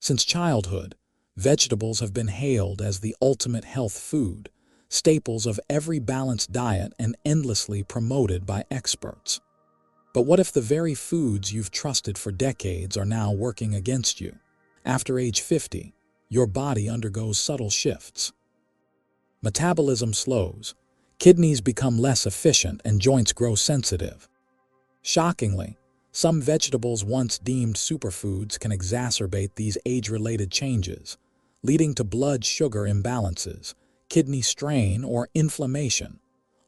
Since childhood, vegetables have been hailed as the ultimate health food, staples of every balanced diet and endlessly promoted by experts. But what if the very foods you've trusted for decades are now working against you? After age 50, your body undergoes subtle shifts. Metabolism slows, kidneys become less efficient, and joints grow sensitive. Shockingly, some vegetables once deemed superfoods can exacerbate these age-related changes, leading to blood sugar imbalances, kidney strain, or inflammation,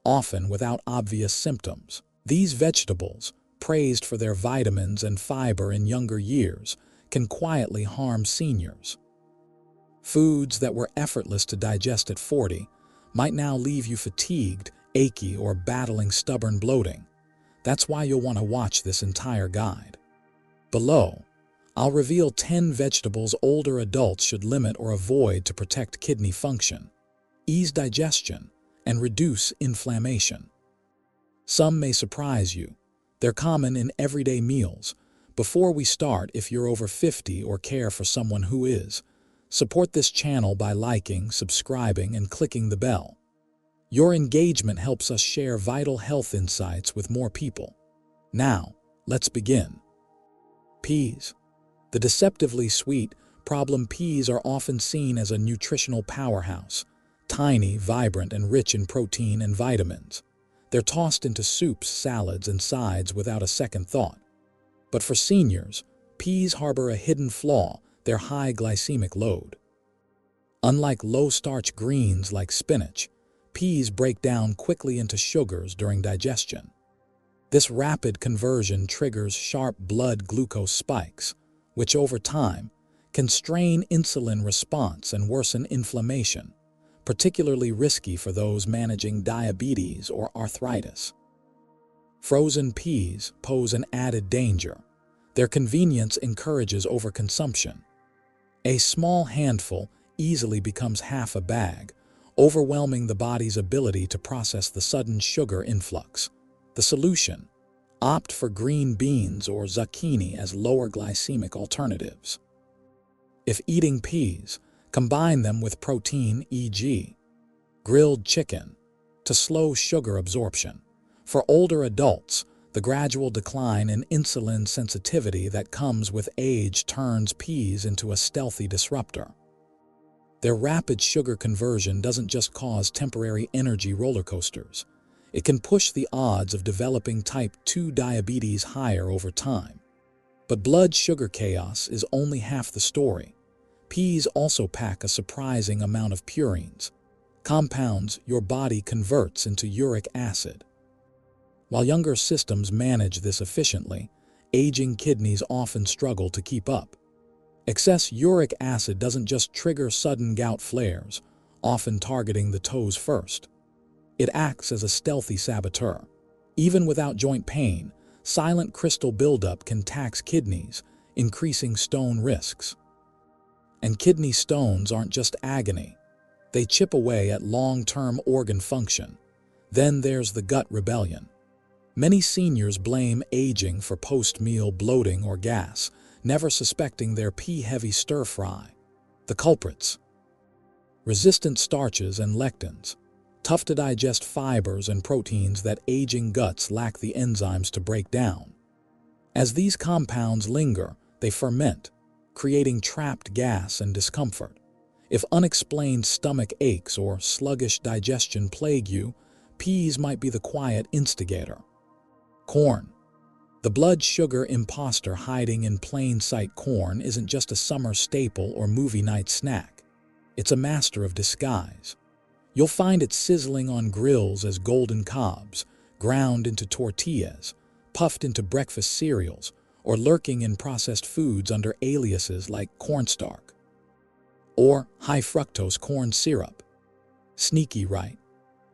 often without obvious symptoms. These vegetables, praised for their vitamins and fiber in younger years, can quietly harm seniors. Foods that were effortless to digest at 40 might now leave you fatigued, achy, or battling stubborn bloating. That's why you'll want to watch this entire guide. Below, I'll reveal 10 vegetables older adults should limit or avoid to protect kidney function, ease digestion, and reduce inflammation. Some may surprise you. They're common in everyday meals. Before we start, if you're over 50 or care for someone who is, support this channel by liking, subscribing, and clicking the bell. Your engagement helps us share vital health insights with more people. Now, let's begin. Peas. The deceptively sweet problem peas are often seen as a nutritional powerhouse, tiny, vibrant, and rich in protein and vitamins. They're tossed into soups, salads, and sides without a second thought. But for seniors, peas harbor a hidden flaw: their high glycemic load. Unlike low-starch greens like spinach, peas break down quickly into sugars during digestion. This rapid conversion triggers sharp blood glucose spikes, which over time can strain insulin response and worsen inflammation, particularly risky for those managing diabetes or arthritis. Frozen peas pose an added danger. Their convenience encourages overconsumption. A small handful easily becomes half a bag, overwhelming the body's ability to process the sudden sugar influx. The solution: opt for green beans or zucchini as lower glycemic alternatives. If eating peas, combine them with protein, e.g., grilled chicken, to slow sugar absorption. For older adults, the gradual decline in insulin sensitivity that comes with age turns peas into a stealthy disruptor. Their rapid sugar conversion doesn't just cause temporary energy roller coasters. It can push the odds of developing type 2 diabetes higher over time. But blood sugar chaos is only half the story. Peas also pack a surprising amount of purines, compounds your body converts into uric acid. While younger systems manage this efficiently, aging kidneys often struggle to keep up. Excess uric acid doesn't just trigger sudden gout flares, often targeting the toes first. It acts as a stealthy saboteur. Even without joint pain, silent crystal buildup can tax kidneys, increasing stone risks. And kidney stones aren't just agony. They chip away at long-term organ function. Then there's the gut rebellion. Many seniors blame aging for post-meal bloating or gas, never suspecting their pea-heavy stir-fry. The culprits: resistant starches and lectins, tough-to-digest fibers and proteins that aging guts lack the enzymes to break down. As these compounds linger, they ferment, creating trapped gas and discomfort. If unexplained stomach aches or sluggish digestion plague you, peas might be the quiet instigator. Corn. The blood sugar imposter hiding in plain sight. Corn isn't just a summer staple or movie night snack. It's a master of disguise. You'll find it sizzling on grills as golden cobs, ground into tortillas, puffed into breakfast cereals, or lurking in processed foods under aliases like cornstarch or high-fructose corn syrup. Sneaky, right?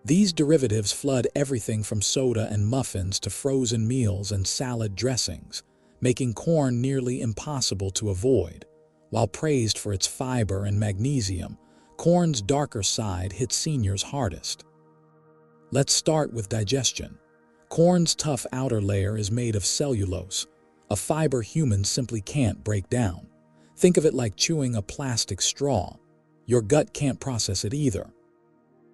These derivatives flood everything from soda and muffins to frozen meals and salad dressings, making corn nearly impossible to avoid. While praised for its fiber and magnesium, corn's darker side hits seniors hardest. Let's start with digestion. Corn's tough outer layer is made of cellulose, a fiber humans simply can't break down. Think of it like chewing a plastic straw. Your gut can't process it either.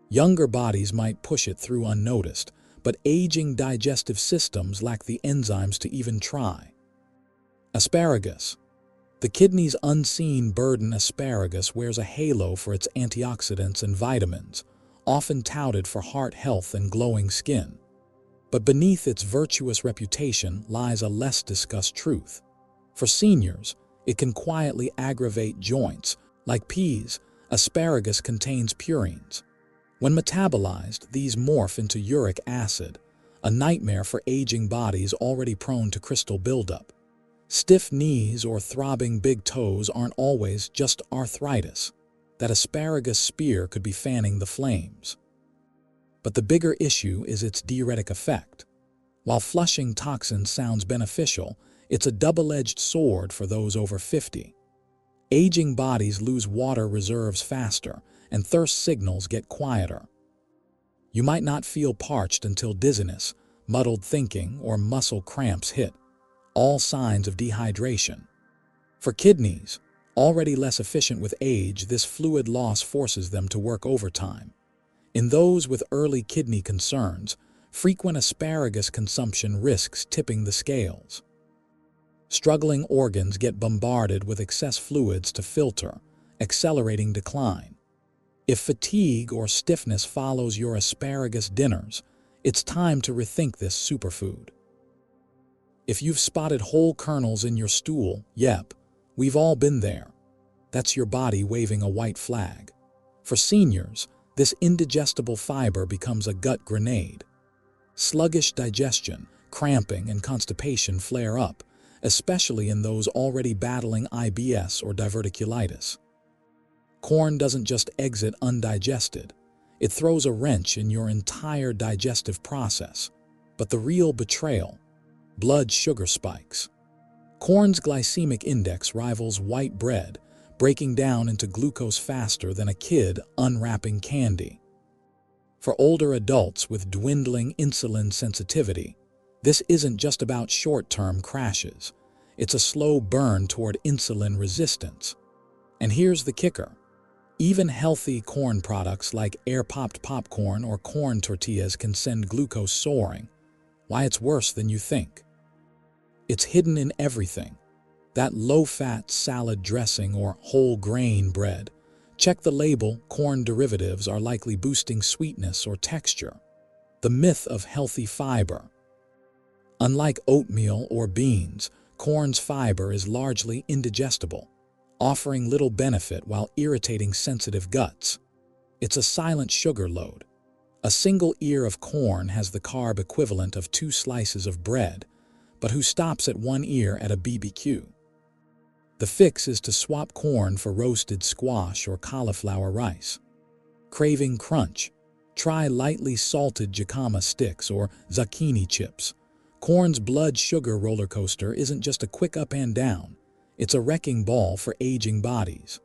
Younger bodies might push it through unnoticed, but aging digestive systems lack the enzymes to even try. Asparagus. The kidney's unseen burden. Asparagus wears a halo for its antioxidants and vitamins, often touted for heart health and glowing skin. But beneath its virtuous reputation lies a less discussed truth. For seniors, it can quietly aggravate joints. Like peas, asparagus contains purines. When metabolized, these morph into uric acid, a nightmare for aging bodies already prone to crystal buildup. Stiff knees or throbbing big toes aren't always just arthritis. That asparagus spear could be fanning the flames. But the bigger issue is its diuretic effect. While flushing toxins sounds beneficial, it's a double-edged sword for those over 50. Aging bodies lose water reserves faster, and thirst signals get quieter. You might not feel parched until dizziness, muddled thinking, or muscle cramps hit, all signs of dehydration. For kidneys, already less efficient with age, this fluid loss forces them to work overtime. In those with early kidney concerns, frequent asparagus consumption risks tipping the scales. Struggling organs get bombarded with excess fluids to filter, accelerating decline. If fatigue or stiffness follows your asparagus dinners, it's time to rethink this superfood. If you've spotted whole kernels in your stool, yep, we've all been there. That's your body waving a white flag. For seniors, this indigestible fiber becomes a gut grenade. Sluggish digestion, cramping, and constipation flare up, especially in those already battling IBS or diverticulitis. Corn doesn't just exit undigested. It throws a wrench in your entire digestive process. But the real betrayal: blood sugar spikes. Corn's glycemic index rivals white bread, breaking down into glucose faster than a kid unwrapping candy. For older adults with dwindling insulin sensitivity, this isn't just about short-term crashes. It's a slow burn toward insulin resistance. And here's the kicker. Even healthy corn products like air-popped popcorn or corn tortillas can send glucose soaring. Why it's worse than you think. It's hidden in everything. That low-fat salad dressing or whole grain bread. Check the label. Corn derivatives are likely boosting sweetness or texture. The myth of healthy fiber. Unlike oatmeal or beans, corn's fiber is largely indigestible, offering little benefit while irritating sensitive guts. It's a silent sugar load. A single ear of corn has the carb equivalent of 2 slices of bread, but who stops at 1 ear at a BBQ? The fix is to swap corn for roasted squash or cauliflower rice. Craving crunch? Try lightly salted jicama sticks or zucchini chips. Corn's blood sugar roller coaster isn't just a quick up and down. It's a wrecking ball for aging bodies.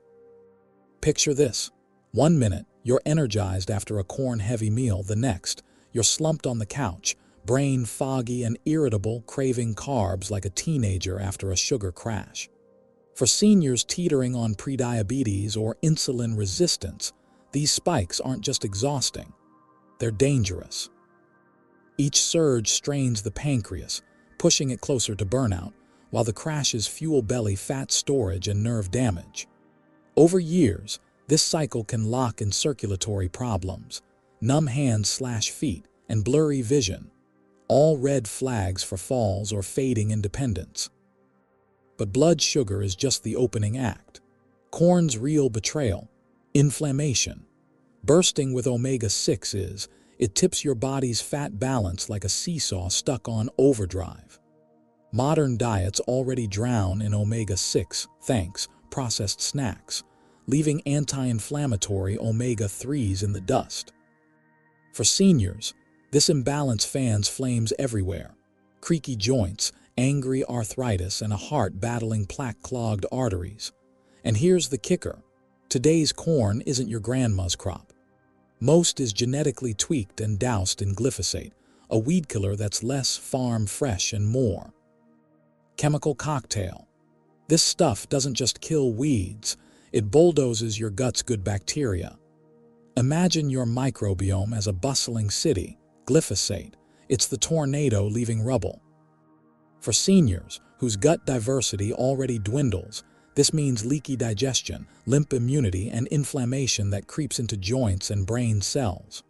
Picture this. 1 minute, you're energized after a corn-heavy meal. The next, you're slumped on the couch, brain foggy and irritable, craving carbs like a teenager after a sugar crash. For seniors teetering on prediabetes or insulin resistance, these spikes aren't just exhausting. They're dangerous. Each surge strains the pancreas, pushing it closer to burnout, while the crashes fuel belly fat storage and nerve damage. Over years, this cycle can lock in circulatory problems, numb hands/feet, and blurry vision, all red flags for falls or fading independence. But blood sugar is just the opening act. Corn's real betrayal: inflammation. Bursting with omega-6 it tips your body's fat balance like a seesaw stuck on overdrive. Modern diets already drown in omega-6, thanks processed snacks, leaving anti-inflammatory omega-3s in the dust. For seniors, this imbalance fans flames everywhere. Creaky joints, angry arthritis, and a heart battling plaque-clogged arteries. And here's the kicker. Today's corn isn't your grandma's crop. Most is genetically tweaked and doused in glyphosate, a weed killer that's less farm fresh and more. Chemical cocktail. This stuff doesn't just kill weeds, it bulldozes your gut's good bacteria. Imagine your microbiome as a bustling city. Glyphosate, it's the tornado leaving rubble. For seniors whose gut diversity already dwindles, this means leaky digestion, limp immunity, and inflammation that creeps into joints and brain cells.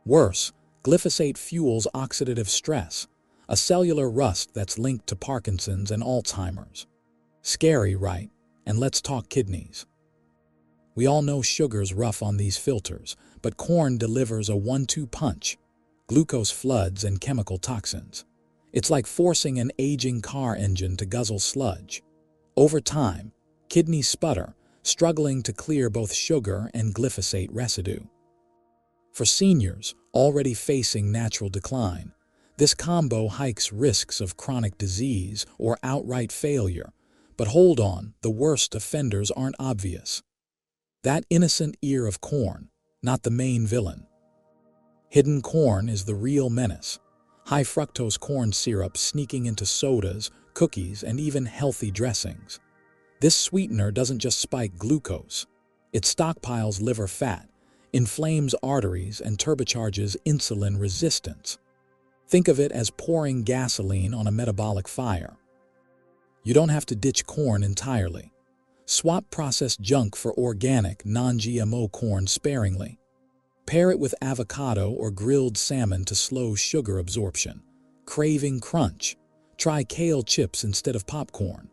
Worse, glyphosate fuels oxidative stress, a cellular rust that's linked to Parkinson's and Alzheimer's. Scary, right? And let's talk kidneys. We all know sugar's rough on these filters, but corn delivers a 1-2 punch: glucose floods and chemical toxins. It's like forcing an aging car engine to guzzle sludge. Over time, kidneys sputter, struggling to clear both sugar and glyphosate residue. For seniors already facing natural decline, this combo hikes risks of chronic disease or outright failure. But hold on, the worst offenders aren't obvious. That innocent ear of corn, not the main villain. Hidden corn is the real menace. High fructose corn syrup sneaking into sodas, cookies, and even healthy dressings. This sweetener doesn't just spike glucose. It stockpiles liver fat, inflames arteries, and turbocharges insulin resistance. Think of it as pouring gasoline on a metabolic fire. You don't have to ditch corn entirely. Swap processed junk for organic, non-GMO corn sparingly. Pair it with avocado or grilled salmon to slow sugar absorption. Craving crunch? Try kale chips instead of popcorn.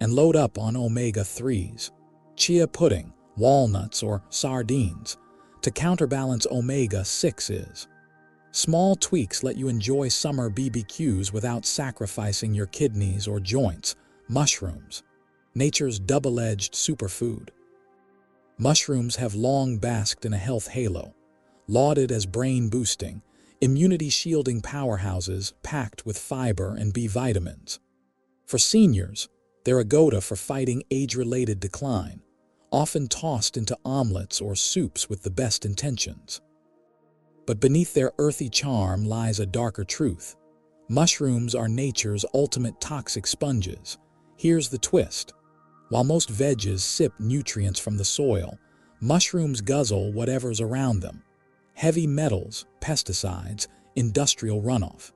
And load up on omega-3s. Chia pudding, walnuts, or sardines to counterbalance omega-6s. Small tweaks let you enjoy summer BBQs without sacrificing your kidneys or joints. Mushrooms, nature's double-edged superfood. Mushrooms have long basked in a health halo, lauded as brain-boosting, immunity-shielding powerhouses packed with fiber and B vitamins. For seniors, they're a go-to for fighting age-related decline, often tossed into omelets or soups with the best intentions. But beneath their earthy charm lies a darker truth. Mushrooms are nature's ultimate toxic sponges. Here's the twist. While most veggies sip nutrients from the soil, mushrooms guzzle whatever's around them. Heavy metals, pesticides, industrial runoff.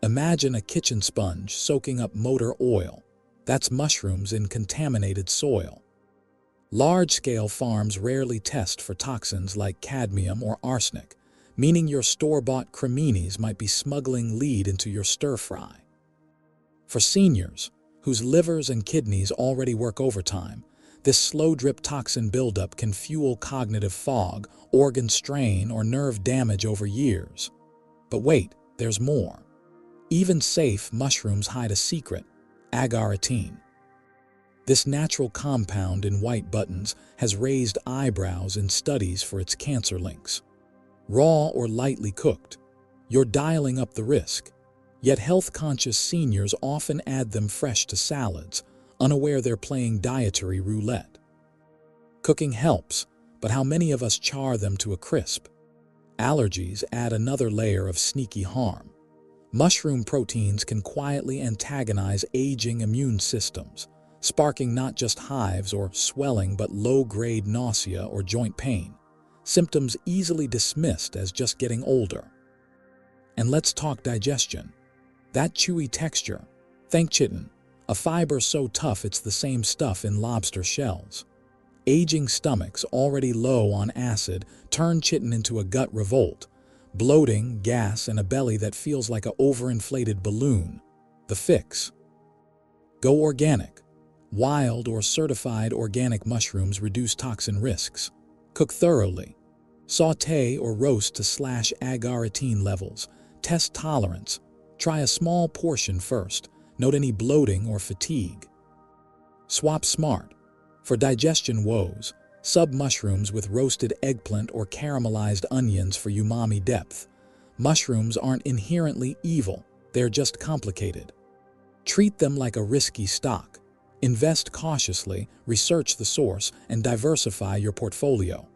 Imagine a kitchen sponge soaking up motor oil. That's mushrooms in contaminated soil. Large-scale farms rarely test for toxins like cadmium or arsenic, meaning your store-bought creminis might be smuggling lead into your stir-fry. For seniors, whose livers and kidneys already work overtime, this slow-drip toxin buildup can fuel cognitive fog, organ strain, or nerve damage over years. But wait, there's more. Even safe mushrooms hide a secret: agaritine. This natural compound in white buttons has raised eyebrows in studies for its cancer links. Raw or lightly cooked, you're dialing up the risk. Yet health-conscious seniors often add them fresh to salads, unaware they're playing dietary roulette. Cooking helps, but how many of us char them to a crisp? Allergies add another layer of sneaky harm. Mushroom proteins can quietly antagonize aging immune systems, sparking not just hives or swelling but low-grade nausea or joint pain, symptoms easily dismissed as just getting older. And let's talk digestion. That chewy texture. Think chitin, a fiber so tough it's the same stuff in lobster shells. Aging stomachs already low on acid turn chitin into a gut revolt, bloating, gas, and a belly that feels like an overinflated balloon. The fix? Go organic. Wild or certified organic mushrooms reduce toxin risks. Cook thoroughly. Sauté or roast to slash agaritine levels. Test tolerance. Try a small portion first. Note any bloating or fatigue. Swap smart. For digestion woes, sub mushrooms with roasted eggplant or caramelized onions for umami depth. Mushrooms aren't inherently evil, they're just complicated. Treat them like a risky stock. Invest cautiously, research the source, and diversify your portfolio.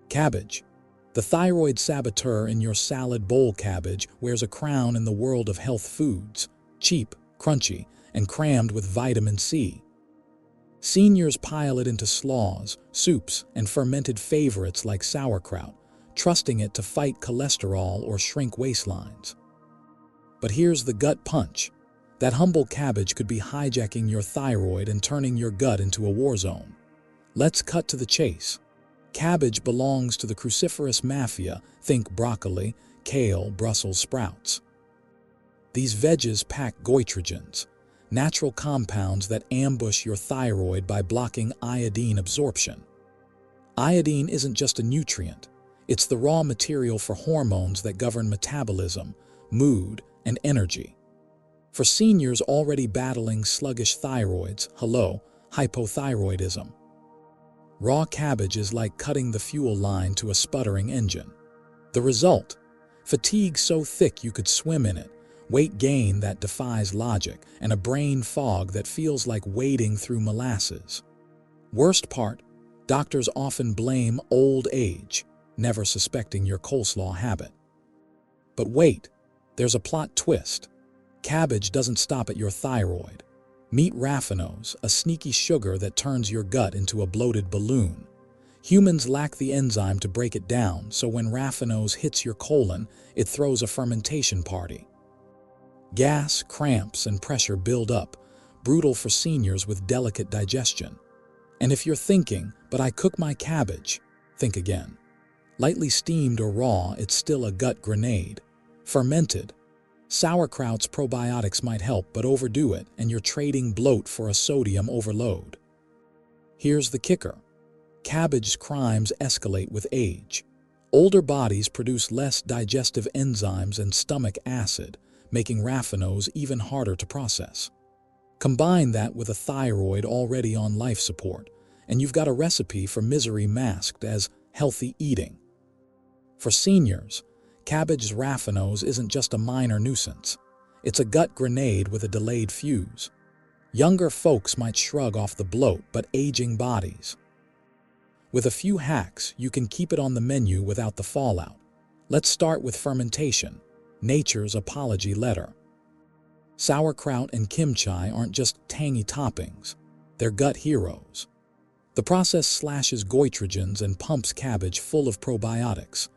Cabbage. The thyroid saboteur in your salad bowl. Cabbage wears a crown in the world of health foods. Cheap, crunchy, and crammed with vitamin C. Seniors pile it into slaws, soups, and fermented favorites like sauerkraut, trusting it to fight cholesterol or shrink waistlines. But here's the gut punch. That humble cabbage could be hijacking your thyroid and turning your gut into a war zone. Let's cut to the chase. Cabbage belongs to the cruciferous mafia. Think broccoli, kale, Brussels sprouts. These veggies pack goitrogens, natural compounds that ambush your thyroid by blocking iodine absorption. Iodine isn't just a nutrient. It's the raw material for hormones that govern metabolism, mood, and energy. For seniors already battling sluggish thyroids, hello, hypothyroidism. Raw cabbage is like cutting the fuel line to a sputtering engine. The result? Fatigue so thick you could swim in it, weight gain that defies logic, and a brain fog that feels like wading through molasses. Worst part, doctors often blame old age, never suspecting your coleslaw habit. But wait, there's a plot twist. Cabbage doesn't stop at your thyroid. Meet raffinose, a sneaky sugar that turns your gut into a bloated balloon. Humans lack the enzyme to break it down, so when raffinose hits your colon, it throws a fermentation party. Gas, cramps, and pressure build up, brutal for seniors with delicate digestion. And if you're thinking, but I cook my cabbage, think again. Lightly steamed or raw, it's still a gut grenade. Fermented, sauerkraut's probiotics might help, but overdo it, and you're trading bloat for a sodium overload. Here's the kicker. Cabbage's crimes escalate with age. Older bodies produce less digestive enzymes and stomach acid, making raffinose even harder to process. Combine that with a thyroid already on life support, and you've got a recipe for misery masked as healthy eating. For seniors, cabbage's raffinose isn't just a minor nuisance. It's a gut grenade with a delayed fuse. Younger folks might shrug off the bloat, but aging bodies. With a few hacks, you can keep it on the menu without the fallout. Let's start with fermentation, nature's apology letter. Sauerkraut and kimchi aren't just tangy toppings, they're gut heroes. The process slashes goitrogens and pumps cabbage full of probiotics,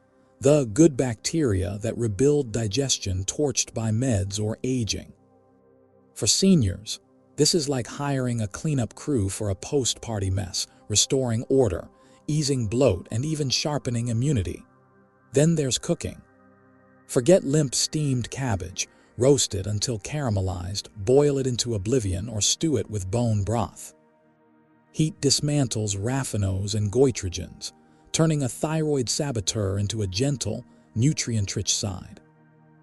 the good bacteria that rebuild digestion torched by meds or aging. For seniors, this is like hiring a cleanup crew for a post-party mess, restoring order, easing bloat, and even sharpening immunity. Then there's cooking. Forget limp steamed cabbage. Roast it until caramelized, boil it into oblivion, or stew it with bone broth. Heat dismantles raffinose and goitrogens, turning a thyroid saboteur into a gentle, nutrient-rich side.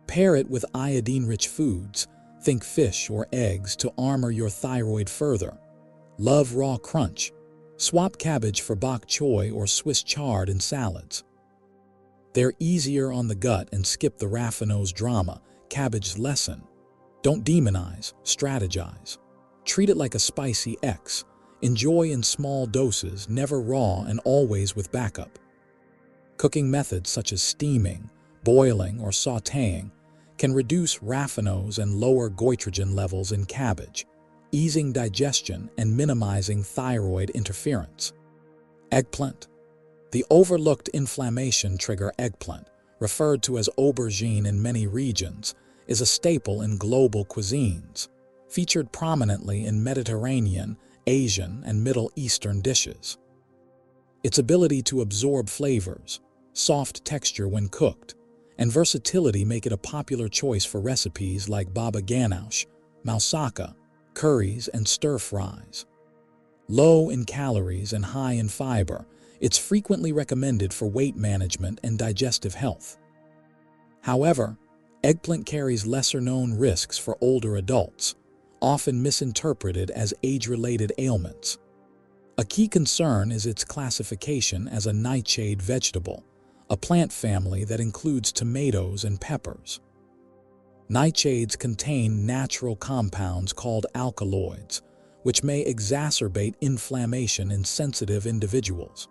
Pair it with iodine-rich foods, think fish or eggs, to armor your thyroid further. Love raw crunch. Swap cabbage for bok choy or Swiss chard in salads. They're easier on the gut and skip the raffinose drama. Cabbage's lesson: don't demonize, strategize. Treat it like a spicy X. Enjoy in small doses, never raw, and always with backup. Cooking methods such as steaming, boiling, or sautéing can reduce raffinose and lower goitrogen levels in cabbage, easing digestion and minimizing thyroid interference. Eggplant. The overlooked inflammation trigger eggplant, referred to as aubergine in many regions, is a staple in global cuisines, featured prominently in Mediterranean, Asian, and Middle Eastern dishes. Its ability to absorb flavors, soft texture when cooked, and versatility make it a popular choice for recipes like baba ganoush, moussaka, curries, and stir-fries. Low in calories and high in fiber, it's frequently recommended for weight management and digestive health. However, eggplant carries lesser-known risks for older adults, often misinterpreted as age-related ailments. A key concern is its classification as a nightshade vegetable, a plant family that includes tomatoes and peppers. Nightshades contain natural compounds called alkaloids, which may exacerbate inflammation in sensitive individuals.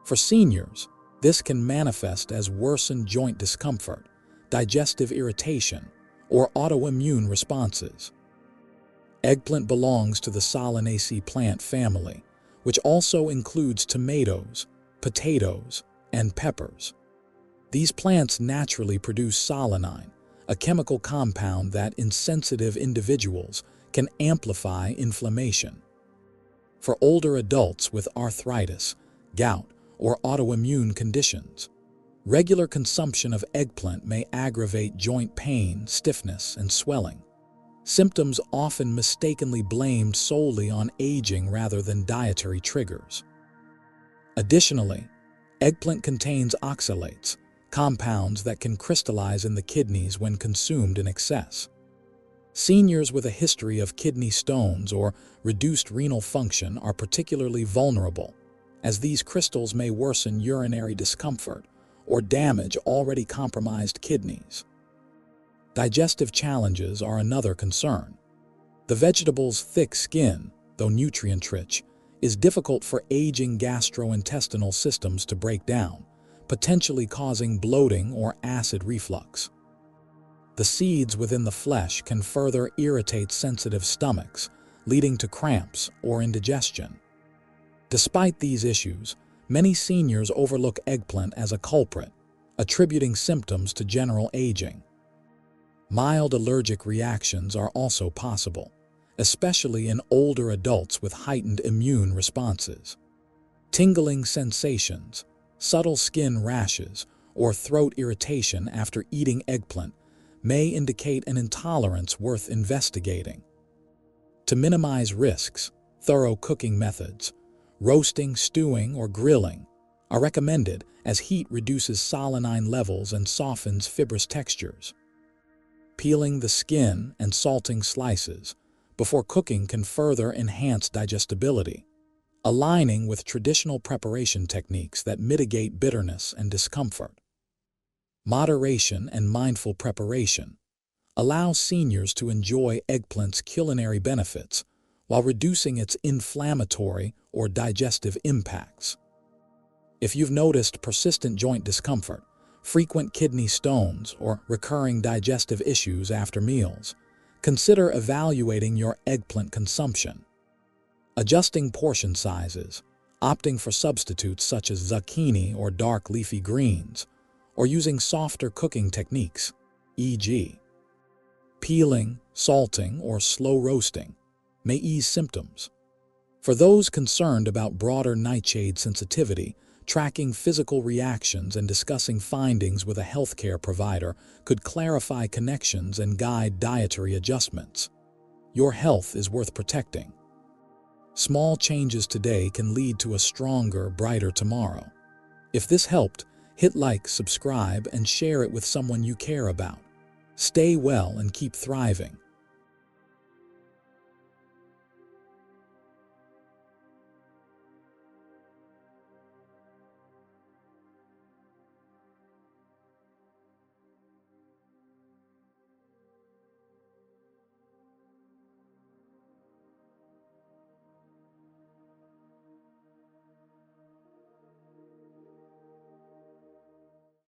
For seniors, this can manifest as worsened joint discomfort, digestive irritation, or autoimmune responses. Eggplant belongs to the Solanaceae plant family, which also includes tomatoes, potatoes, and peppers. These plants naturally produce solanine, a chemical compound that, in sensitive individuals, can amplify inflammation. For older adults with arthritis, gout, or autoimmune conditions, regular consumption of eggplant may aggravate joint pain, stiffness, and swelling. Symptoms often mistakenly blamed solely on aging rather than dietary triggers. Additionally, eggplant contains oxalates, compounds that can crystallize in the kidneys when consumed in excess. Seniors with a history of kidney stones or reduced renal function are particularly vulnerable, as these crystals may worsen urinary discomfort or damage already compromised kidneys. Digestive challenges are another concern. The vegetable's thick skin, though nutrient-rich, is difficult for aging gastrointestinal systems to break down, potentially causing bloating or acid reflux. The seeds within the flesh can further irritate sensitive stomachs, leading to cramps or indigestion. Despite these issues, many seniors overlook eggplant as a culprit, attributing symptoms to general aging. Mild allergic reactions are also possible, especially in older adults with heightened immune responses. Tingling sensations, subtle skin rashes, or throat irritation after eating eggplant may indicate an intolerance worth investigating. To minimize risks, thorough cooking methods, roasting, stewing, or grilling, are recommended as heat reduces solanine levels and softens fibrous textures. Peeling the skin and salting slices before cooking can further enhance digestibility, aligning with traditional preparation techniques that mitigate bitterness and discomfort. Moderation and mindful preparation allow seniors to enjoy eggplant's culinary benefits while reducing its inflammatory or digestive impacts. If you've noticed persistent joint discomfort, frequent kidney stones, or recurring digestive issues after meals, consider evaluating your eggplant consumption. Adjusting portion sizes, opting for substitutes such as zucchini or dark leafy greens, or using softer cooking techniques, e.g., peeling, salting, or slow roasting, may ease symptoms. For those concerned about broader nightshade sensitivity, tracking physical reactions and discussing findings with a healthcare provider could clarify connections and guide dietary adjustments. Your health is worth protecting. Small changes today can lead to a stronger, brighter tomorrow. If this helped, hit like, subscribe, and share it with someone you care about. Stay well and keep thriving.